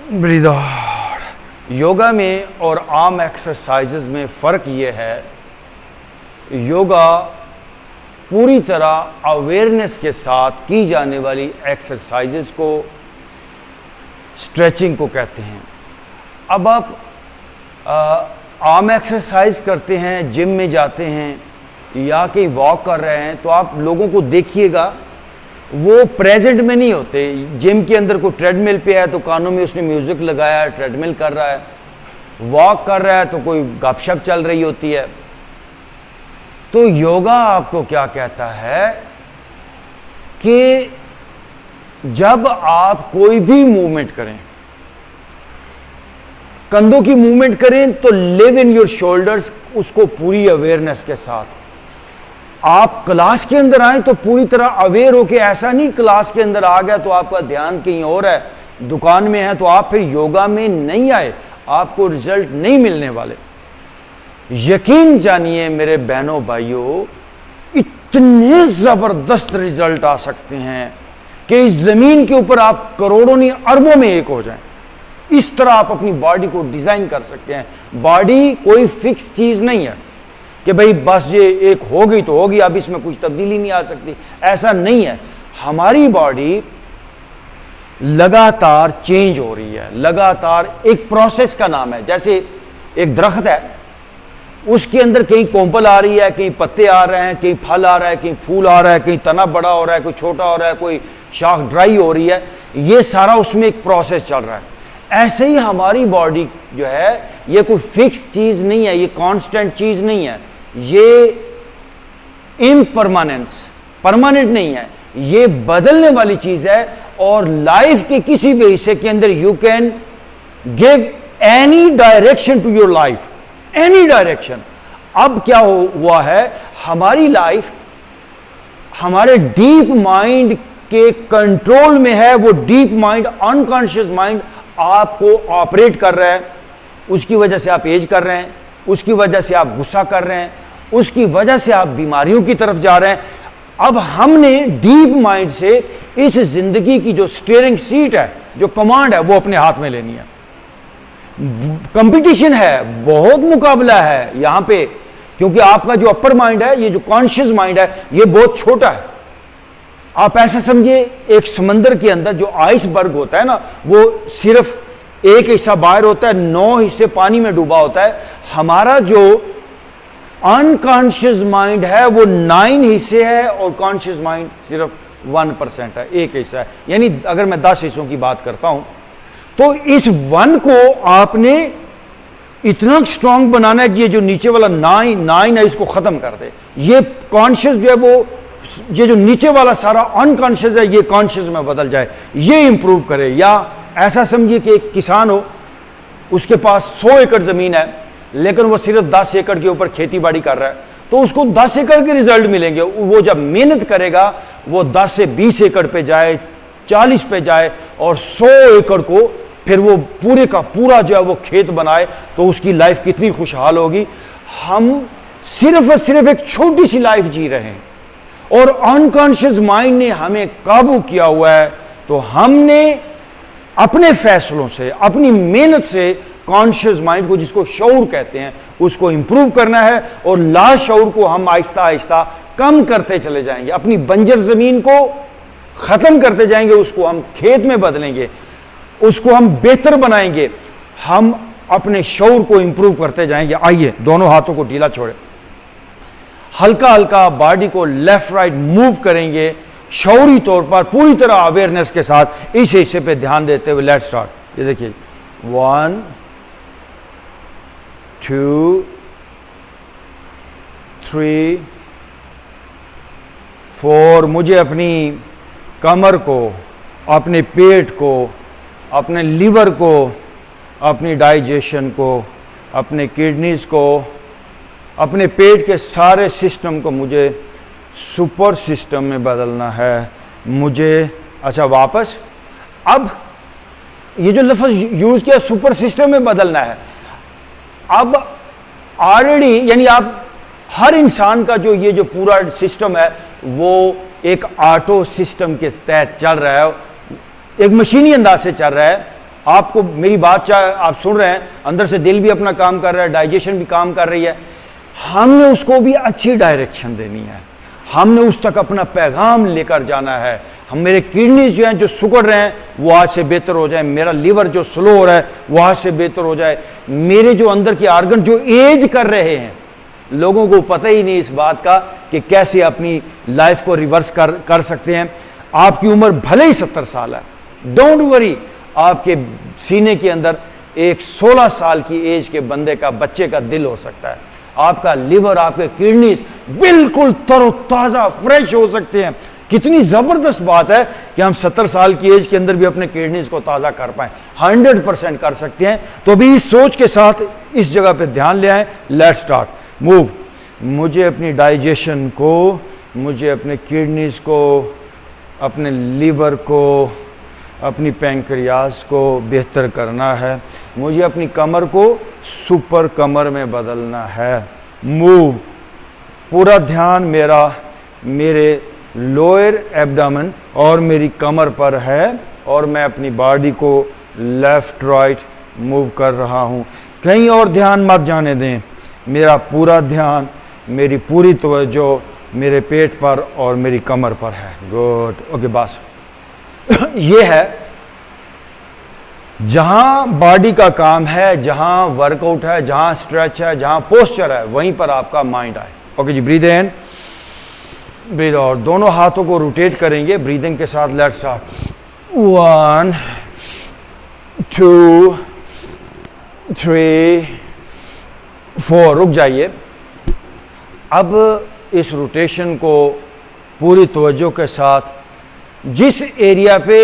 ब्रीदार। योगा में और आम एक्सरसाइजेज में फ़र्क ये है, योगा पूरी तरह अवेयरनेस के साथ की जाने वाली एक्सरसाइजेज को स्ट्रेचिंग को कहते हैं। अब आप आम एक्सरसाइज करते हैं, जिम में जाते हैं या कहीं वॉक कर रहे हैं, तो आप लोगों को देखिएगा वो प्रेजेंट में नहीं होते। जिम के अंदर कोई ट्रेडमिल पे है तो कानों में उसने म्यूज़िक लगाया है, ट्रेडमिल कर रहा है, वॉक कर रहा है तो कोई गपशप चल रही होती है। तो योगा आपको क्या कहता है कि जब आप कोई भी मूवमेंट करें, कंधों की मूवमेंट करें, तो लिव इन योर शोल्डर्स, उसको पूरी अवेयरनेस के साथ। आप क्लास के अंदर आए तो पूरी तरह अवेयर होके, ऐसा नहीं क्लास के अंदर आ गया तो आपका ध्यान कहीं और है, दुकान में है, तो आप फिर योगा में नहीं आए, आपको रिजल्ट नहीं मिलने वाले। यकीन जानिए मेरे बहनों भाइयों, इतने जबरदस्त रिजल्ट आ सकते हैं कि इस जमीन के ऊपर आप करोड़ों नहीं अरबों में एक हो जाएं। इस तरह आप अपनी बॉडी को डिजाइन कर सकते हैं। बॉडी कोई फिक्स चीज नहीं है कि भाई बस ये एक होगी तो होगी, अब इसमें कुछ तब्दीली नहीं आ सकती, ऐसा नहीं है। हमारी बॉडी लगातार चेंज हो रही है, लगातार एक प्रोसेस का नाम है। जैसे एक दरख्त है, उसके अंदर कहीं कोंपल आ रही है, कहीं पत्ते आ रहे हैं, कहीं फल आ रहा है, कहीं फूल आ रहा है, कहीं तना बड़ा हो रहा है, कोई छोटा हो रहा है, कोई शाख ड्राई हो रही है। ये सारा उसमें एक प्रोसेस चल रहा है। ऐसे ही हमारी बॉडी जो है, ये कोई फिक्स चीज नहीं है, ये कांस्टेंट चीज नहीं है, ये इम्परमानेंस, परमानेंट नहीं है, ये बदलने वाली चीज है। और लाइफ के किसी भी हिस्से के अंदर you can give any direction to your life, any direction. अब क्या हुआ है, हमारी लाइफ हमारे डीप माइंड के कंट्रोल में है। वो डीप माइंड, अनकॉन्शियस माइंड आपको ऑपरेट कर रहा है। उसकी वजह से आप एज कर रहे हैं, उसकी वजह से आप गुस्सा कर रहे हैं, उसकी वजह से आप बीमारियों की तरफ जा रहे हैं। अब हमने डीप माइंड से इस जिंदगी की जो स्टीयरिंग सीट है, जो कमांड है, वो अपने हाथ में लेनी है। कंपटीशन है, बहुत मुकाबला है यहां पे, क्योंकि आपका जो अपर माइंड है, ये जो कॉन्शियस माइंड है, ये बहुत छोटा है। आप ऐसा समझिए, एक समंदर के अंदर जो आइसबर्ग होता है ना, वो सिर्फ एक हिस्सा बाहर होता है, 9 हिस्से पानी में डूबा होता है। हमारा जो अनकॉन्शियस माइंड है वो 9 हिस्से है और कॉन्शियस माइंड सिर्फ 1% है, एक हिस्सा है। यानी अगर मैं 10 हिस्सों की बात करता हूं, तो इस 1 को आपने इतना स्ट्रांग बनाना है कि ये जो नीचे वाला 9 है, इसको खत्म कर दे। ये कॉन्शियस जो है, वो ये जो नीचे वाला सारा अनकॉन्शियस है, ये कॉन्शियस में बदल जाए, ये इंप्रूव करे। या ऐसा समझिए कि एक किसान हो, उसके पास 100 एकड़ जमीन है, लेकिन वो सिर्फ 10 एकड़ के ऊपर खेती बाड़ी कर रहा है, तो उसको 10 एकड़ के रिजल्ट मिलेंगे। वो जब मेहनत करेगा, वो 10 से 20 एकड़ पे जाए, 40 पे जाए, और 100 एकड़ को फिर वो पूरे का पूरा जो है वो खेत बनाए, तो उसकी लाइफ कितनी खुशहाल होगी। हम सिर्फ और सिर्फ एक छोटी सी लाइफ जी रहे हैं और अनकॉन्शियस माइंड ने हमें काबू किया हुआ है। तो हमने अपने फैसलों से, अपनी मेहनत से कॉन्शियस माइंड को, जिसको शऊर कहते हैं, उसको इंप्रूव करना है। और लाशऊर को हम आहिस्ता आहिस्ता कम करते चले जाएंगे, अपनी बंजर जमीन को खत्म करते जाएंगे, उसको हम खेत में बदलेंगे, उसको हम बेहतर बनाएंगे, हम अपने शऊर को इंप्रूव करते जाएंगे। आइए, दोनों हाथों को ढीला छोड़े, हल्का हल्का बॉडी को लेफ्ट राइट मूव करेंगे, शऊरी तौर पर पूरी तरह अवेयरनेस के साथ इस हिस्से पे ध्यान देते हुए। Let's start. ये देखिए, 1 2 3 4। मुझे अपनी कमर को, अपने पेट को, अपने लीवर को, अपनी डाइजेशन को, अपने किडनीज को, अपने पेट के सारे सिस्टम को मुझे सुपर सिस्टम में बदलना है। मुझे अच्छा, वापस अब ये जो लफ्ज़ यूज़ किया, सुपर सिस्टम में बदलना है। अब ऑलरेडी, यानी आप हर इंसान का जो ये जो पूरा सिस्टम है, वो एक ऑटो सिस्टम के तहत चल रहा है, एक मशीनी अंदाज से चल रहा है। आपको मेरी बात चाहे आप सुन रहे हैं, अंदर से दिल भी अपना काम कर रहा है, डाइजेशन भी काम कर रही है, हमने उसको भी अच्छी डायरेक्शन देनी है, हमने उस तक अपना पैगाम लेकर जाना है। हम मेरे किडनीज जो हैं जो सुकड़ रहे हैं वो आज से बेहतर हो जाए, मेरा लीवर जो स्लो हो रहा है वो आज से बेहतर हो जाए, मेरे जो अंदर के आर्गन जो एज कर रहे हैं, लोगों को पता ही नहीं इस बात का कि कैसे अपनी लाइफ को रिवर्स कर सकते हैं। आपकी उम्र भले ही 70 साल है, डोंट वरी, आपके सीने के अंदर एक 16 साल की एज के बंदे का, बच्चे का दिल हो सकता है। आपका लिवर, आपके किडनीज बिल्कुल तरोताजा फ्रेश हो सकते हैं। कितनी जबरदस्त बात है कि हम 70 साल की एज के अंदर भी अपने किडनीज को ताज़ा कर पाएं, 100% कर सकते हैं। तो अभी इस सोच के साथ इस जगह पे ध्यान ले आए। Let's start move. मुझे अपनी डाइजेशन को, मुझे अपने किडनीज को, अपने लीवर को, अपनी पैंक्रियाज को बेहतर करना है। मुझे अपनी कमर को सुपर कमर में बदलना है। मूव। पूरा ध्यान मेरा मेरे लोअर एब्डामन और मेरी कमर पर है और मैं अपनी बॉडी को लेफ्ट राइट मूव कर रहा हूँ। कहीं और ध्यान मत जाने दें। मेरा पूरा ध्यान, मेरी पूरी तवज्जो मेरे पेट पर और मेरी कमर पर है। गुड, ओके, बस ये है जहां बॉडी का काम है, जहां वर्कआउट है, जहां स्ट्रेच है, जहां पोस्चर है, वहीं पर आपका माइंड आए। ओके जी, ब्रीद इन, ब्रीद आउट। दोनों हाथों को रोटेट करेंगे ब्रीदिंग के साथ। Let's start. 1 2 3 4। रुक जाइए। अब इस रोटेशन को पूरी तवज्जो के साथ जिस एरिया पे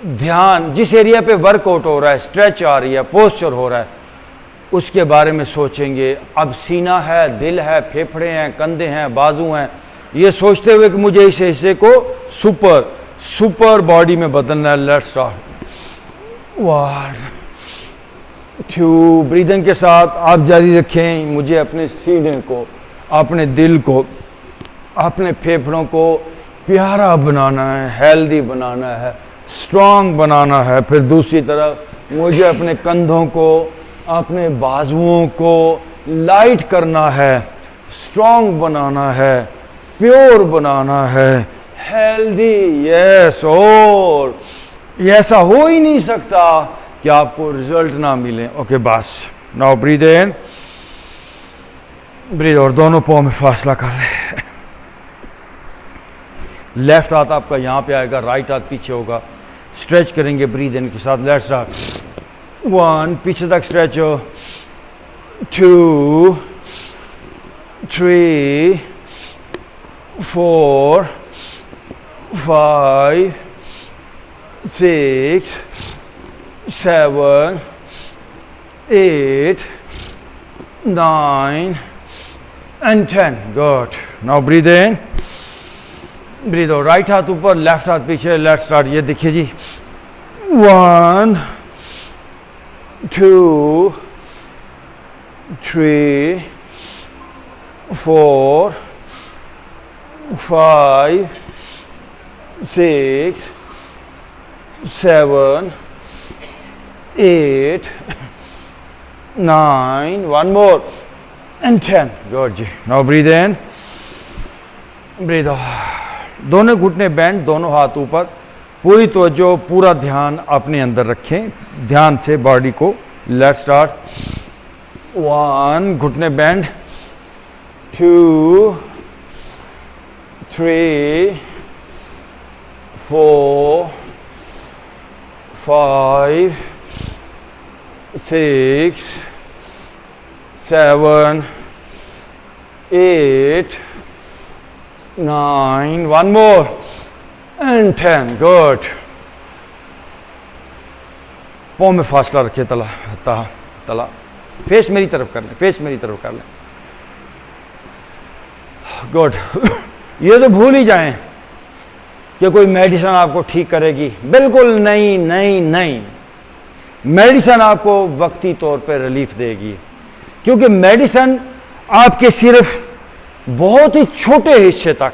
ध्यान, जिस एरिया पे वर्कआउट हो रहा है, स्ट्रेच आ रही है, पोस्चर हो रहा है, उसके बारे में सोचेंगे। अब सीना है, दिल है, फेफड़े हैं, कंधे हैं, बाजू हैं, ये सोचते हुए कि मुझे इस हिस्से को सुपर बॉडी में बदलना है। Let's start. 1 2। ब्रीदिंग के साथ आप जारी रखें। मुझे अपने सीने को, अपने दिल को, अपने फेफड़ों को प्यारा बनाना है, हेल्दी बनाना है, स्ट्रांग बनाना है। फिर दूसरी तरफ मुझे अपने कंधों को, अपने बाजुओं को लाइट करना है, स्ट्रांग बनाना है, प्योर बनाना है, हेल्दी। यस, और ऐसा हो ही नहीं सकता कि आपको रिजल्ट ना मिले। ओके, बस। Now breathe in, breathe out. दोनों पाँव में फासला कर ले। लेफ्ट हाथ आपका यहाँ पे आएगा, राइट हाथ पीछे होगा। स्ट्रेच करेंगे ब्रीद इन के साथ। Let's start. 1, पीछे तक स्ट्रेच हो। 2 3 4 5 6 7 8 9 and 10. Good. Now breathe in, breathe out. Right हाथ ऊपर, लेफ्ट हाथ पीछे। Let's start. ये देखिए जी। 1 2 3 4 5 6 7 8 9, one more, and 10. Good ji. Now breathe in, breathe out. दोनों घुटने बेंड, दोनों हाथ ऊपर, पूरी तवज्जो, पूरा ध्यान अपने अंदर रखें, ध्यान से बॉडी को। Let's start. 1, घुटने bend. 2 3 4 5 6 7 8 9, one more, and 10. Good. पाँव में फासला रखिए, तला फेस मेरी तरफ कर लें, फेस मेरी तरफ कर लें। गुड। ये तो भूल ही जाएं कि कोई मेडिसिन आपको ठीक करेगी। बिल्कुल नहीं, नहीं, नहीं। मेडिसिन आपको वक्ती तौर पे रिलीफ देगी, क्योंकि मेडिसिन आपके सिर्फ बहुत ही छोटे हिस्से तक,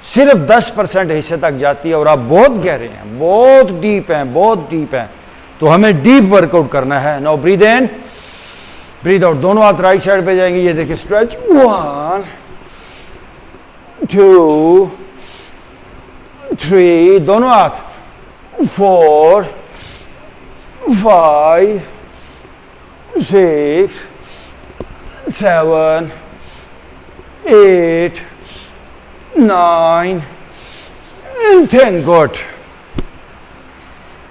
सिर्फ 10% हिस्से तक जाती है, और आप बहुत गहरे हैं, बहुत डीप हैं, बहुत डीप हैं। तो हमें डीप वर्कआउट करना है। Now breathe in, breathe out. दोनों हाथ राइट साइड पे जाएंगे, ये देखिए स्ट्रेच, 1 2 3, दोनों हाथ, 4 5 6 7 8 9 and 10। गुड।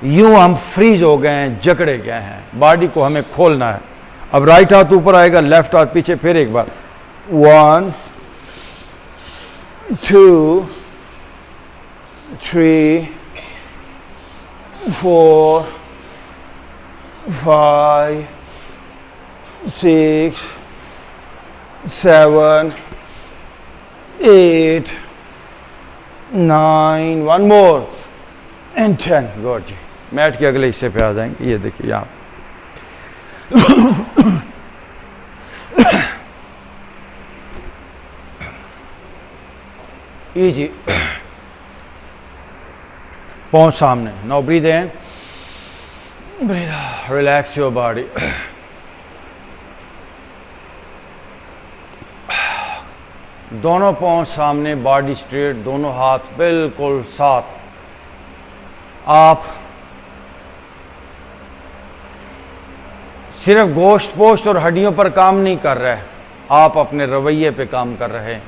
यूं हम फ्रीज हो गए हैं, जकड़े गए हैं, बॉडी को हमें खोलना है। अब राइट हाथ ऊपर आएगा, लेफ्ट हाथ पीछे, फिर एक बार, 1 2 3 4 5 6 7 8 9, वन मोर एंड 10। गुड जी। मैट के अगले हिस्से पे आ जाएंगे, ये देखिए यहाँ इजी, पाँव सामने। Now breathe in, breathe out, relax your body. दोनों पाँव सामने, बॉडी स्ट्रेट, दोनों हाथ बिल्कुल साथ। आप सिर्फ गोश्त पोश्त और हड्डियों पर काम नहीं कर रहे, आप अपने रवैये पे काम कर रहे हैं।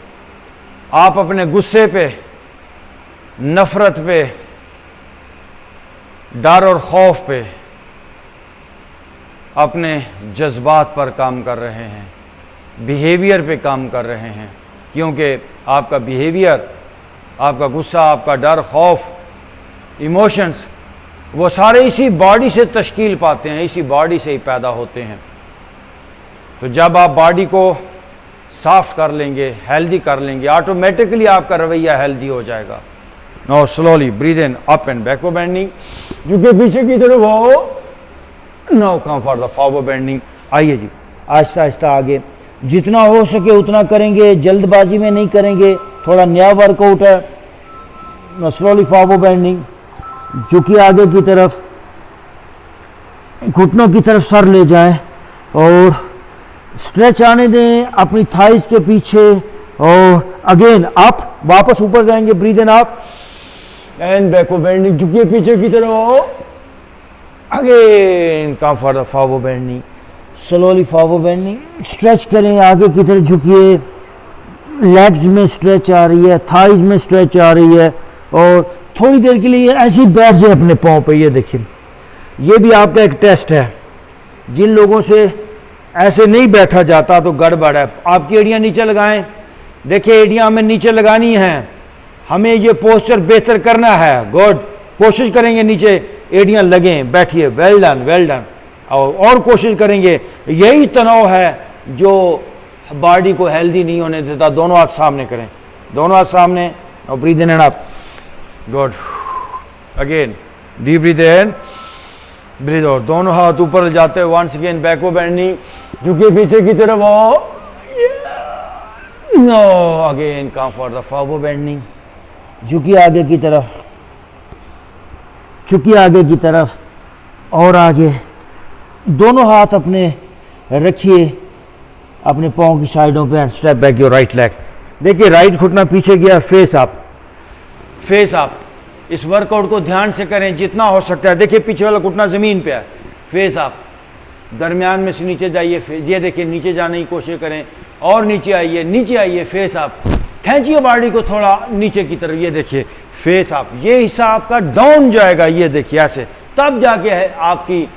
आप अपने गुस्से पे, नफरत पे, डर और खौफ पे, अपने जज्बात पर काम कर रहे हैं, बिहेवियर पे काम कर रहे हैं। क्योंकि आपका बिहेवियर, आपका गुस्सा, आपका डर, खौफ, इमोशंस, वो सारे इसी बॉडी से तश्कील पाते हैं, इसी बॉडी से ही पैदा होते हैं। तो जब आप बॉडी को सॉफ्ट कर लेंगे, हेल्दी कर लेंगे, ऑटोमेटिकली आपका रवैया हेल्दी हो जाएगा। Now slowly breathe in, up and backward bending, झुके पीछे की तरफ हो। Now come for the forward bending. आइए जी, आहिस्ता आहिस्ता आगे, जितना हो सके उतना करेंगे, जल्दबाजी में नहीं करेंगे, थोड़ा नया वर्कआउट है। नाउ स्लोली फॉरवर्ड बेंडिंग, झुकी आगे की तरफ, घुटनों की तरफ सर ले जाएं और स्ट्रेच आने दें अपनी थाइज के पीछे। और अगेन अप, वापस ऊपर जाएंगे, breathe in up and backward bending, झुकिए पीछे की तरफ। Again come for the forward bending, slowly forward bending, stretch करें, आगे की तरफ झुकिए, लेग्स में स्ट्रेच आ रही है, थाइज में स्ट्रेच आ रही है। और थोड़ी देर के लिए ऐसे ही बैठ जाए अपने पाँव पे। ये देखिए, ये भी आपका एक टेस्ट है। जिन लोगों से ऐसे नहीं बैठा जाता तो गड़बड़ है। आपकी एड़ियाँ नीचे लगाएं, देखिए एड़ियाँ हमें नीचे लगानी हैं, हमें ये पोस्चर बेहतर करना है। गुड, कोशिश करेंगे नीचे एड़ियाँ लगें, बैठिए, वेल डन वेल डन। और कोशिश करेंगे, यही तनाव है जो बॉडी को हेल्दी नहीं होने देता। दोनों हाथ सामने करें, दोनों हाथ सामने, और breathe in and up. Good. Again deep breathe in, breathe out, दोनों हाथ ऊपर जाते हैं। वंस अगेन बैकवर्ड बेंडिंग, झुके पीछे की तरफ हो। No, again come for the forward bending, झुकी आगे की तरफ, झुकी आगे की तरफ और आगे। दोनों हाथ अपने रखिए अपने पाँव की साइडों पे। Step back your right leg. देखिए राइट घुटना पीछे गया, फेस अप, फेस अप। इस वर्कआउट को ध्यान से करें जितना हो सकता है। देखिए पीछे वाला घुटना जमीन पे है, फेस अप। दरमियान में से नीचे जाइए, ये देखिए नीचे जाने की कोशिश करें, और नीचे आइए, नीचे आइए, फेस अप। खींचिए बॉडी को थोड़ा नीचे की तरफ, ये देखिए फेस अप। ये हिस्सा आपका डाउन जाएगा, ये देखिए ऐसे, तब जाके है आपकी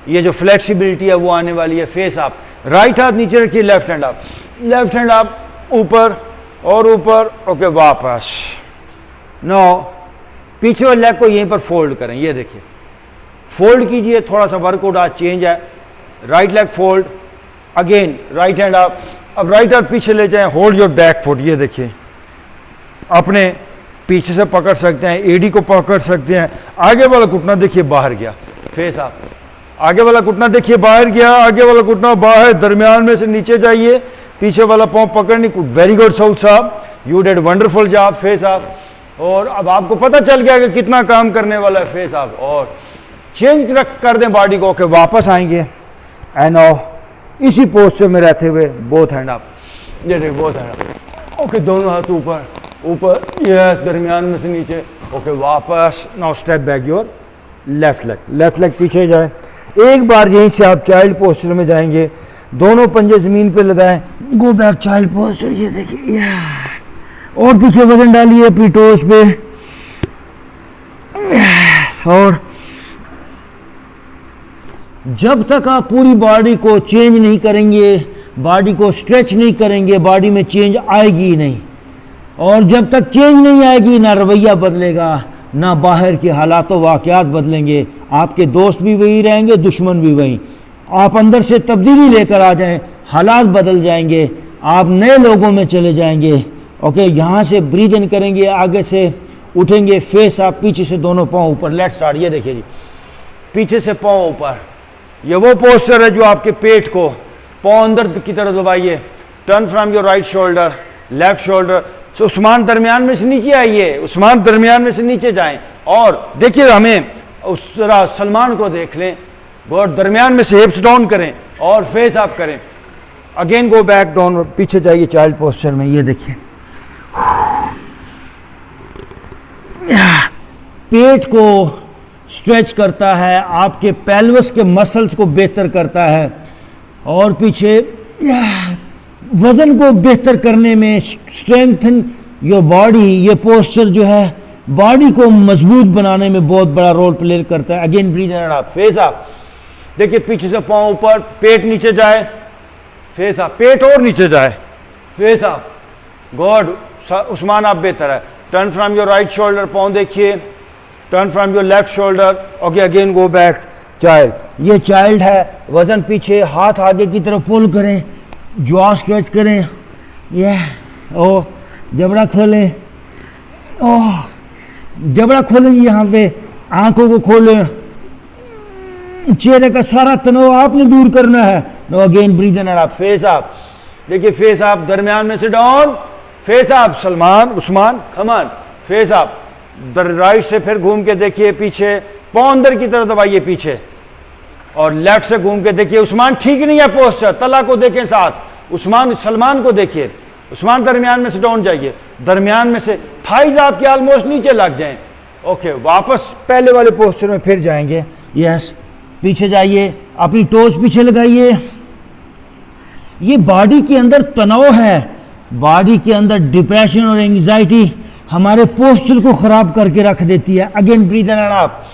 ये जो फ्लेक्सिबिलिटी है वो आने वाली है। फेस अप, राइट हाथ नीचे रखिए, left hand up, left hand up, ऊपर और ऊपर। ओके, वापस। नो, पीछे वाले लेग को यहीं पर फोल्ड करें, ये देखिए फोल्ड कीजिए। थोड़ा सा वर्कआउट आज चेंज है। Right leg fold, again right hand up. अब राइट हाथ पीछे ले जाएं, होल्ड योर बैक फुट। ये देखिए अपने पीछे से पकड़ सकते हैं, एडी को पकड़ सकते हैं। आगे वाला घुटना देखिए बाहर गया, फेस अप। आगे वाला घुटना देखिए बाहर गया, आगे वाला घुटना बाहर, दरमियान में से नीचे जाइए, पीछे वाला पाँव पकड़नी। वेरी गुड साउथ साहब, you did wonderful job, face up. और अब आपको पता चल गया कि कितना काम करने वाला है फेस अप। और चेंज कर दें बॉडी को, ओके वापस आएंगे एंड नाउ इसी पोस्चर में रहते हुए बोथ हैंड अप, ये देखिए बोथ हैंड अप, ओके दोनों हाथ ऊपर ऊपर, यस दरमियान में से नीचे, ओके वापस। Now step back your left leg पीछे जाए, एक बार यहीं से आप चाइल्ड पोस्चर में जाएंगे, दोनों पंजे जमीन पे लगाएं, गो बैक चाइल्ड पोस्चर, ये देखिए और पीछे वजन डालिए अपनी टोस पे, और जब तक आप पूरी बॉडी को चेंज नहीं करेंगे, बॉडी को स्ट्रेच नहीं करेंगे, बॉडी में चेंज आएगी ही नहीं। और जब तक चेंज नहीं आएगी, ना रवैया बदलेगा, ना बाहर के हालात वाक़यात बदलेंगे, आपके दोस्त भी वही रहेंगे, दुश्मन भी वही। आप अंदर से तब्दीली लेकर आ जाएं, हालात बदल जाएंगे, आप नए लोगों में चले जाएंगे। ओके, यहाँ से ब्रीद इन करेंगे, आगे से उठेंगे, फेस आप पीछे से दोनों पाँव ऊपर, लेट्स स्टार्ट। ये देखिए जी, पीछे से पाँव ऊपर, ये वो पोस्चर है जो आपके पेट को, पाँव अंदर की तरफ दबाइए, turn from your right shoulder, left shoulder, Usman दरमियान में से नीचे आइए, उस्मान दरमियान में से नीचे जाएं, और देखिए हमें उस तरह सलमान को देख लें, गॉड दरमियान में से हिप्स डाउन करें और फेस अप करें, अगेन गो बैक डाउन, पीछे जाइए चाइल्ड पोस्चर में, ये देखिए पेट को स्ट्रेच करता है, आपके पेल्विस के मसल्स को बेहतर करता है, और पीछे वजन को बेहतर करने में, स्ट्रेंथन योर बॉडी, ये पोस्चर जो है बॉडी को मजबूत बनाने में बहुत बड़ा रोल प्ले करता है। Again breathe in up, face up, देखिए पीछे से पाँव ऊपर, पेट नीचे जाए, फेस अप, पेट और नीचे जाए, फेस अप, गॉड उस्मान आप बेहतर है, turn from your right shoulder, पाँव देखिए, turn from your left shoulder, okay again go back child, ये चाइल्ड है, वजन पीछे, हाथ आगे की तरफ पुल करें, जॉ स्ट्रेच करें, ये ओ जबड़ा खोलें, ओह जबड़ा खोलें, यहाँ पे आंखों को खोलें, चेहरे का सारा तनाव आपने दूर करना है। No again breathe in up, face up, देखिए फेस अप, दरमियान में से डाउन, फेस अप, सलमान उस्मान खमान, फेस अप, राइट से फिर घूम के देखिए पीछे, पाँव अंदर की तरफ दबाइए पीछे, और लेफ्ट से घूम के देखिए, उस्मान ठीक नहीं है पोस्चर, तला को देखें साथ, उस्मान सलमान को देखिए, उस्मान दरमियान में से डाउन जाइए, दरमियान में से थाइज आपके ऑलमोस्ट नीचे लग जाएं, ओके वापस पहले वाले पोस्चर में फिर जाएंगे, यस पीछे जाइए, अपनी टोस पीछे लगाइए। ये बॉडी के अंदर तनाव है, बॉडी के अंदर डिप्रेशन और एंग्जाइटी हमारे पोस्चर को खराब करके रख देती है। अगेन ब्रीथ इन अप,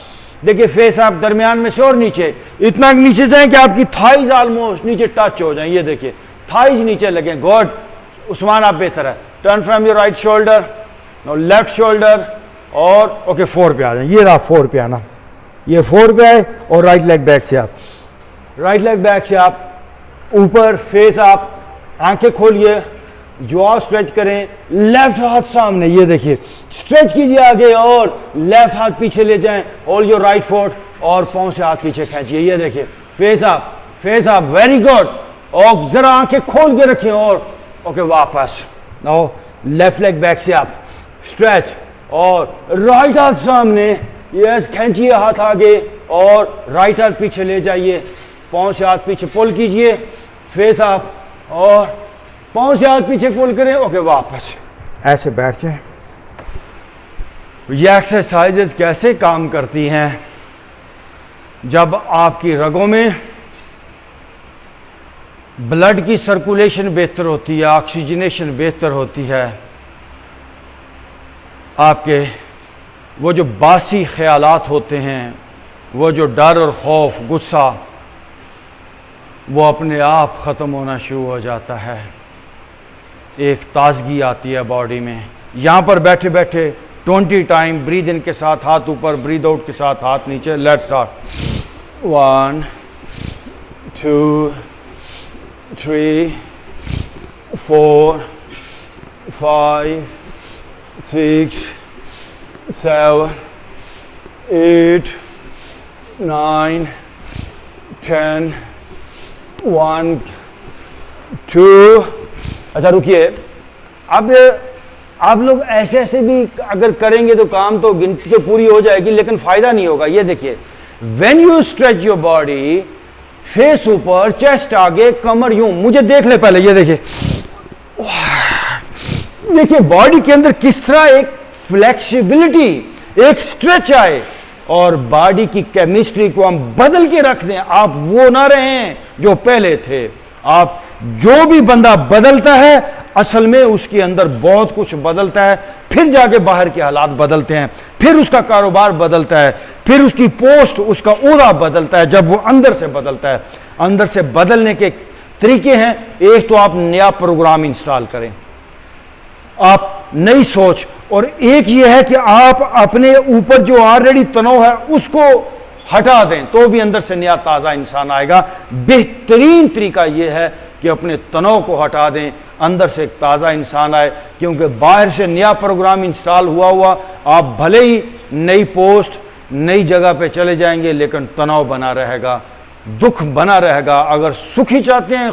देखिए फेस आप दरमियान में से और नीचे, इतना नीचे जाएं कि आपकी थाइज ऑलमोस्ट नीचे टच हो जाए, ये देखिए थाइज नीचे लगे, गॉड उस्मान आप बेहतर है, turn from your right shoulder, no left shoulder, और ओके 4 पे आ जाए, ये रहा 4 पे आना, ये 4 पे आए, और राइट लेग बैक से आप, राइट लेग बैक से आप ऊपर, फेस आप, आंखें खोलिए, जॉ स्ट्रेच करें, लेफ्ट हाथ सामने, ये देखिए स्ट्रेच कीजिए आगे, और लेफ्ट हाथ पीछे ले जाएं, होल्ड योर राइट फुट, और पाँव से हाथ पीछे खींचिए, ये देखिए फेस अप, वेरी गुड, और जरा आंखें खोल के रखें, और ओके वापस, नाउ लेफ्ट लेग बैक से आप स्ट्रेच, और राइट हाथ सामने, यस खींचिए हाथ आगे, और राइट हाथ पीछे ले जाइए, पाँव से हाथ पीछे पुल कीजिए, फेस अप, और पाँव से हाथ पीछे पुल करें, ओके वापस ऐसे बैठ जाए। ये एक्सरसाइजेस कैसे काम करती हैं? जब आपकी रगों में ब्लड की सर्कुलेशन बेहतर होती है, ऑक्सीजनेशन बेहतर होती है, आपके वो जो बासी ख्यालात होते हैं, वो जो डर और खौफ, गुस्सा, वो अपने आप ख़त्म होना शुरू हो जाता है, एक ताजगी आती है बॉडी में। यहाँ पर बैठे बैठे 20 टाइम ब्रीद इन के साथ हाथ ऊपर, ब्रीद आउट के साथ हाथ नीचे, लेट्स स्टार्ट, 1 2 3 4 5 6 7 8 9 10 1 2। अच्छा रुकिए, अब आप लोग ऐसे ऐसे भी अगर करेंगे तो काम तो गिनती तो पूरी हो जाएगी, लेकिन फ़ायदा नहीं होगा। ये देखिए when you stretch your body, face ऊपर, चेस्ट आगे, कमर यूं, मुझे देख ले पहले, ये देखिए, देखिए बॉडी के अंदर किस तरह एक फ्लेक्सिबिलिटी, एक स्ट्रेच आए, और बॉडी की केमिस्ट्री को हम बदल के रख दें। आप वो ना रहें जो पहले थे। आप जो भी बंदा बदलता है असल में उसके अंदर बहुत कुछ बदलता है, फिर जाके बाहर के हालात बदलते हैं, फिर उसका कारोबार बदलता है, फिर उसकी पोस्ट, उसका ओहदा बदलता है जब वो अंदर से बदलता है। अंदर से बदलने के तरीके हैं, एक तो आप नया प्रोग्राम इंस्टॉल करें, आप नई सोच, और एक ये है कि आप अपने ऊपर जो ऑलरेडी तनाव है उसको हटा दें, तो भी अंदर से नया ताज़ा इंसान आएगा। बेहतरीन तरीका यह है कि अपने तनाव को हटा दें, अंदर से एक ताज़ा इंसान आए, क्योंकि बाहर से नया प्रोग्राम इंस्टॉल हुआ आप भले ही नई पोस्ट, नई जगह पे चले जाएंगे, लेकिन तनाव बना रहेगा, दुख बना रहेगा। अगर सुखी चाहते हैं,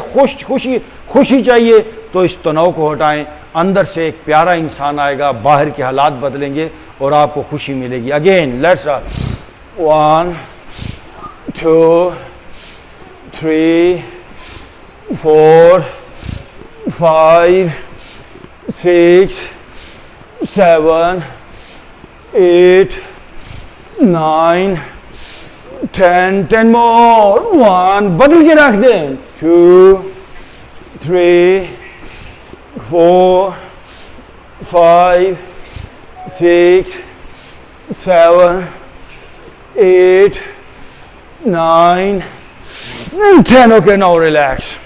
खुशी चाहिए, तो इस तनाव को हटाएं, अंदर से एक प्यारा इंसान आएगा, बाहर के हालात बदलेंगे और आपको खुशी मिलेगी। अगेन लेट्स 1 2 3 4 5 6 7 8 9 10 more, 1, बदल के रख दें, 2 3 4 5 6 7 8 9 10। Okay, now relax.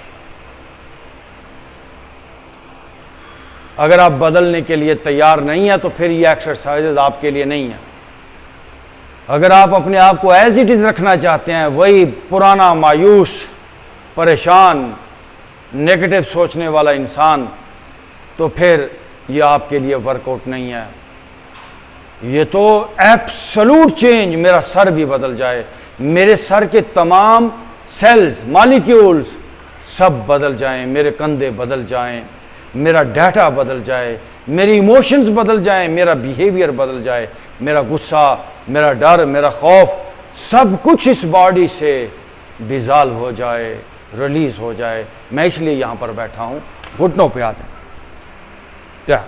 अगर आप बदलने के लिए तैयार नहीं है तो फिर ये एक्सरसाइजेज आपके लिए नहीं है। अगर आप अपने आप को एज इट इज रखना चाहते हैं, वही पुराना मायूस, परेशान, नेगेटिव सोचने वाला इंसान, तो फिर ये आपके लिए वर्कआउट नहीं है। ये तो एब्सोल्यूट चेंज, मेरा सर भी बदल जाए, मेरे सर के तमाम सेल्स, मॉलिक्यूल्स सब बदल जाएं, मेरे कंधे बदल जाएं, मेरा डाटा बदल जाए, मेरी इमोशंस बदल जाएं, मेरा बिहेवियर बदल जाए, मेरा गुस्सा, मेरा डर, मेरा खौफ, सब कुछ इस बॉडी से डिज़ॉल्व हो जाए, रिलीज हो जाए। मैं इसलिए यहां पर बैठा हूं। घुटनों पे आ जाए। क्या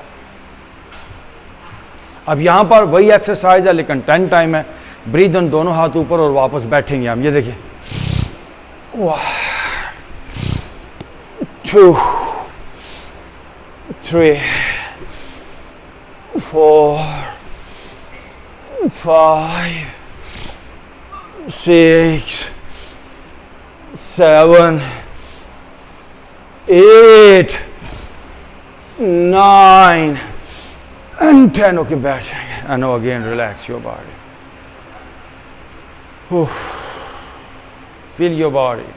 अब यहां पर वही एक्सरसाइज है लेकिन 10 टाइम है। ब्रीथ इन, दोनों हाथ ऊपर और वापस बैठेंगे हम। ये देखिए, 2 3 4 5 6 7 8 9 and 10. Okay, बैठ जाएंगे। And now again relax your body. Feel your body.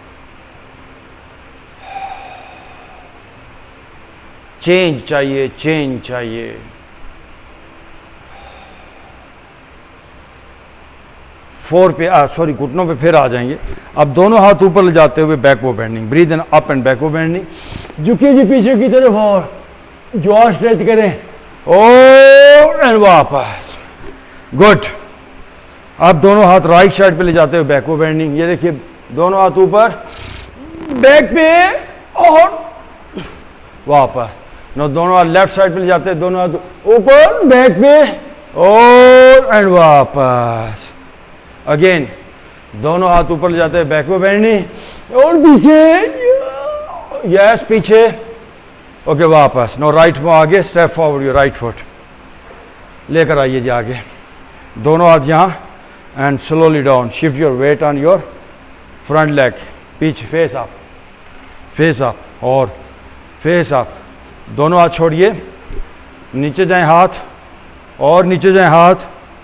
Change चाहिए, चेंज चाहिए। फोर पे सॉरी घुटनों पे फिर आ जाएंगे। अब दोनों हाथ ऊपर ले जाते हुए backward bending. Breathe in, up and backward bending. झुकिए जी पीछे की तरफ और जॉ स्ट्रेच करें और एंड वापस। गुड। अब दोनों हाथ राइट साइड पे ले जाते हुए बैकवर्ड बेंडिंग। ये देखिए, दोनों हाथ ऊपर, बैक पे और वापस। नो, दोनों हाथ लेफ्ट साइड पे ले जाते हैं, दोनों हाथ ऊपर, बैक पे और एंड वापस। अगेन दोनों हाथ ऊपर ले जाते हैं, बैकवर्ड बेंडिंग और पीछे, यस पीछे। ओके, वापस। नो, राइट में आगे, step forward your right foot, लेकर आइए जी आगे। दोनों हाथ यहाँ and slowly down. Shift your weight on your front leg, पीछे, फेस अप और फेस अप। दोनों हाथ छोड़िए, नीचे जाएं हाथ और नीचे जाएं हाथ।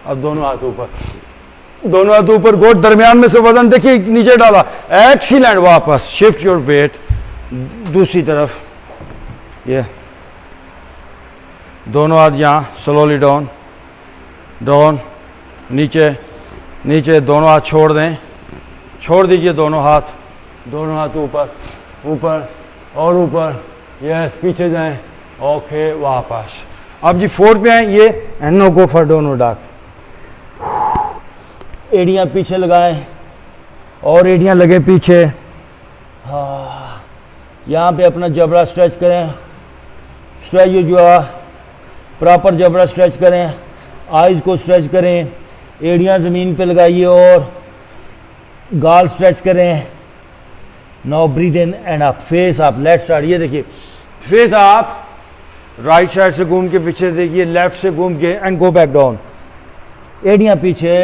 अब दोनों हाथ ऊपर, दोनों हाथ ऊपर, गोट दरमियान में से वजन देखिए नीचे डाला। एक्सीलेंट। वापस शिफ्ट योर वेट दूसरी तरफ। ये दोनों हाथ यहाँ, स्लोली डाउन डाउन, नीचे नीचे। दोनों हाथ छोड़ दें, छोड़ दीजिए दोनों हाथ ऊपर ऊपर और ऊपर। यस, पीछे जाएं। ओके, वापस। अब जी 4 पे आए ये, एंड नो गो फॉर दोनों डाक। एड़ियाँ पीछे लगाएं और एड़ियाँ लगे पीछे। हाँ, यहाँ पे अपना जबड़ा स्ट्रेच करें, स्ट्रेच योर जॉ, प्रॉपर जबड़ा स्ट्रेच करें, आइज़ को स्ट्रेच करें, एड़ियाँ ज़मीन पे लगाइए और गाल स्ट्रेच करें। Now breathe in and up, face up, let's start. ये देखिए फेस अप, राइट साइड से घूम के पीछे देखिए, लेफ्ट से घूम के एंड गो बैक डाउन, एड़ियाँ पीछे,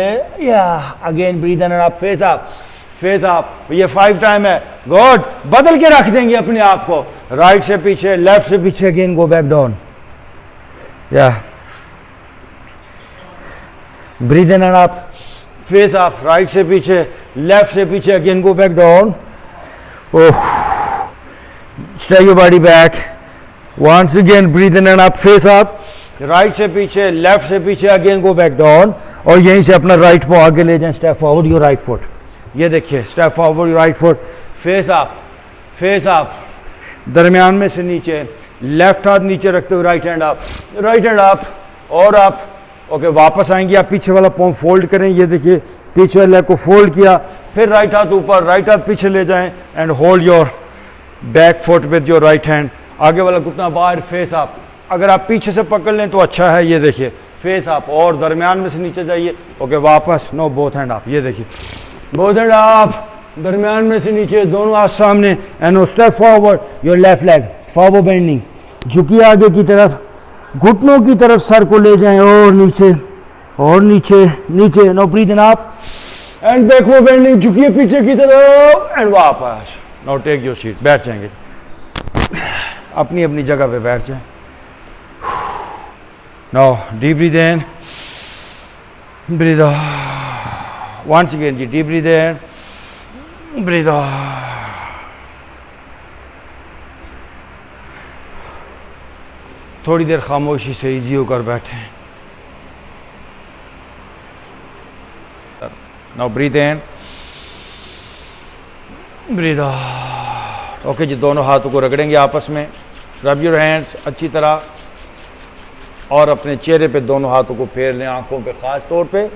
या again breathe in and up, face up, face up. ये 5 टाइम है। गुड, बदल के रख देंगे अपने आप को, राइट से पीछे, लेफ्ट से पीछे, अगेन गो बैक डाउन, या breathe in and up, face up, right से पीछे, लेफ्ट से पीछे, again go back down. Oh, stretch your body back, once again breathe in and up, face up, right से पीछे, left से पीछे, again go back down. और यहीं से अपना राइट पाँव आगे ले जाएं, step forward your right foot. ये देखिए step forward your right foot, face up, face up, दरमियान में से नीचे, लेफ्ट हाथ नीचे रखते हुए right hand up, right hand up और अप। ओके, वापस आएंगे, आप पीछे वाला पाँव फोल्ड करें। ये देखिए पीछे वाले लेग को फोल्ड किया, फिर राइट हाथ ऊपर, राइट हाथ पीछे ले जाएं and hold your back foot with your right hand. आगे वाला घुटना बाहर, फेस अप। अगर आप पीछे से पकड़ लें तो अच्छा है। ये देखिए फेस अप और दरमियान में से नीचे जाइए। ओके, वापस, नो बोथ हैंड अप। ये देखिए बोथ हैंड अप, दरमियान में से नीचे, दोनों हाथ सामने and no step forward your left leg, forward bending, झुकिए आगे की तरफ, घुटनों की तरफ सर को ले जाएं और नीचे और नीचे नीचे। No breathe in up and backward bending, झुकिए पीछे की तरफ एंड वापस। नाउ टेक योर सीट, बैठ जाएंगे, अपनी अपनी जगह पे बैठ जाएं। नाउ डीप ब्रीथ इन, ब्रीथ आउट, वंस अगेन जी, डीप ब्रीथ इन, ब्रीथ आउट। थोड़ी देर खामोशी से इजी होकर बैठे। नाउ ब्रीथ इन, ब्रीथ आउट। ओके जी, दोनों हाथों को रगड़ेंगे आपस में, रब योर हैंड्स अच्छी तरह और अपने चेहरे पे दोनों हाथों को फेर लें, आंखों पे खास तौर पे।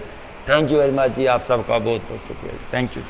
थैंक यू वेरी मच जी, आप सबका बहुत बहुत शुक्रिया। Thank you.